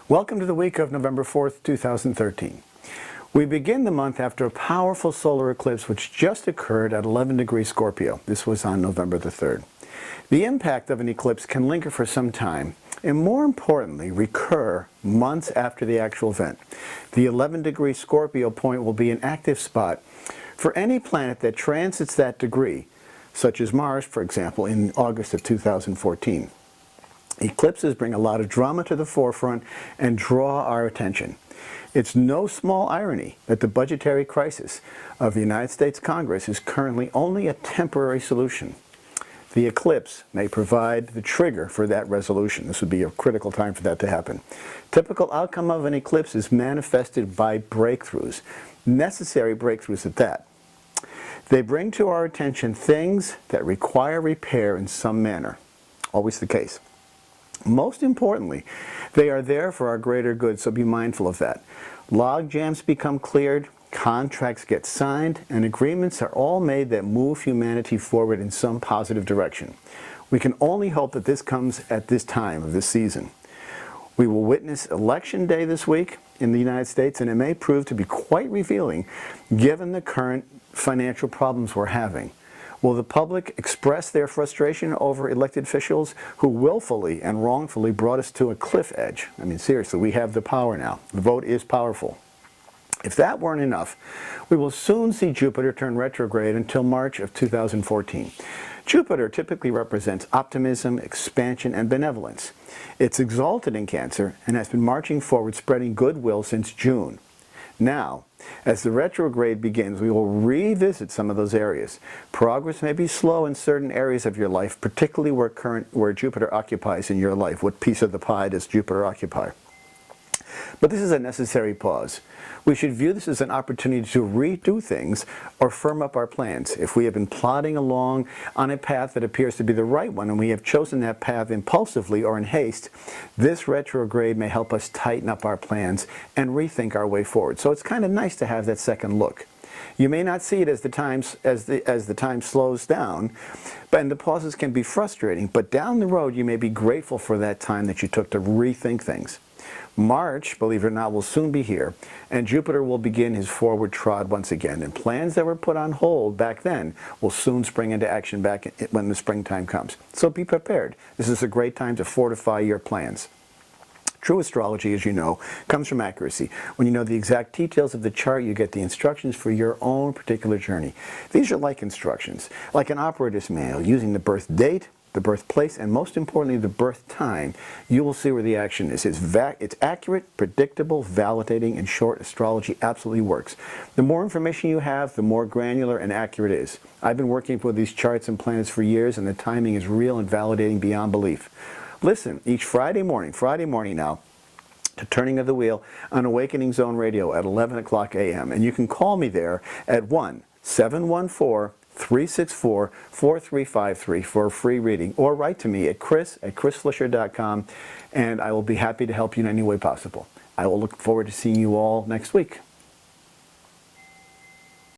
Welcome to the week of November 4th, 2013. We begin the month after a powerful solar eclipse which just occurred at 11 degrees Scorpio. This was on November the 3rd. The impact of an eclipse can linger for some time and, more importantly, recur months after the actual event. The 11 degree Scorpio point will be an active spot for any planet that transits that degree, such as Mars, for example, in August of 2014. Eclipses bring a lot of drama to the forefront and draw our attention. It's no small irony that the budgetary crisis of the United States Congress is currently only a temporary solution. The eclipse may provide the trigger for that resolution. This would be a critical time for that to happen. Typical outcome of an eclipse is manifested by breakthroughs, necessary breakthroughs at that. They bring to our attention things that require repair in some manner. Always the case. Most importantly, they are there for our greater good, so be mindful of that. Log jams become cleared, contracts get signed, and agreements are all made that move humanity forward in some positive direction. We can only hope that this comes at this time of this season. We will witness Election Day this week in the United States, and it may prove to be quite revealing given the current financial problems we're having. Will the public express their frustration over elected officials who willfully and wrongfully brought us to a cliff edge? I mean, seriously, we have the power now. The vote is powerful. If that weren't enough, we will soon see Jupiter turn retrograde until March of 2014. Jupiter typically represents optimism, expansion, and benevolence. It's exalted in Cancer and has been marching forward, spreading goodwill since June. Now, as the retrograde begins, we will revisit some of those areas. Progress may be slow in certain areas of your life, particularly where Jupiter occupies in your life. What piece of the pie does Jupiter occupy? But this is a necessary pause. We should view this as an opportunity to redo things or firm up our plans. If we have been plodding along on a path that appears to be the right one and we have chosen that path impulsively or in haste, this retrograde may help us tighten up our plans and rethink our way forward. So it's kind of nice to have that second look. You may not see it as the time slows down, and the pauses can be frustrating, but down the road you may be grateful for that time that you took to rethink things. March, believe it or not, will soon be here, and Jupiter will begin his forward trot once again, and plans that were put on hold back then will soon spring into action back when the springtime comes. So be prepared. This is a great time to fortify your plans. True astrology, as you know, comes from accuracy. When you know the exact details of the chart, you get the instructions for your own particular journey. These are like instructions, like an operator's manual, using the birth date, the birthplace, and most importantly, the birth time. You will see where the action is. It's accurate, predictable, validating. In short, astrology absolutely works. The more information you have, the more granular and accurate it is. I've been working with these charts and planets for years, and the timing is real and validating beyond belief. Listen, each Friday morning now, to Turning of the Wheel on Awakening Zone Radio at 11 o'clock a.m. And you can call me there at 1-714-364-4353 for a free reading, or write to me at chris@chrisflisher.com, and I will be happy to help you in any way possible. I will look forward to seeing you all next week.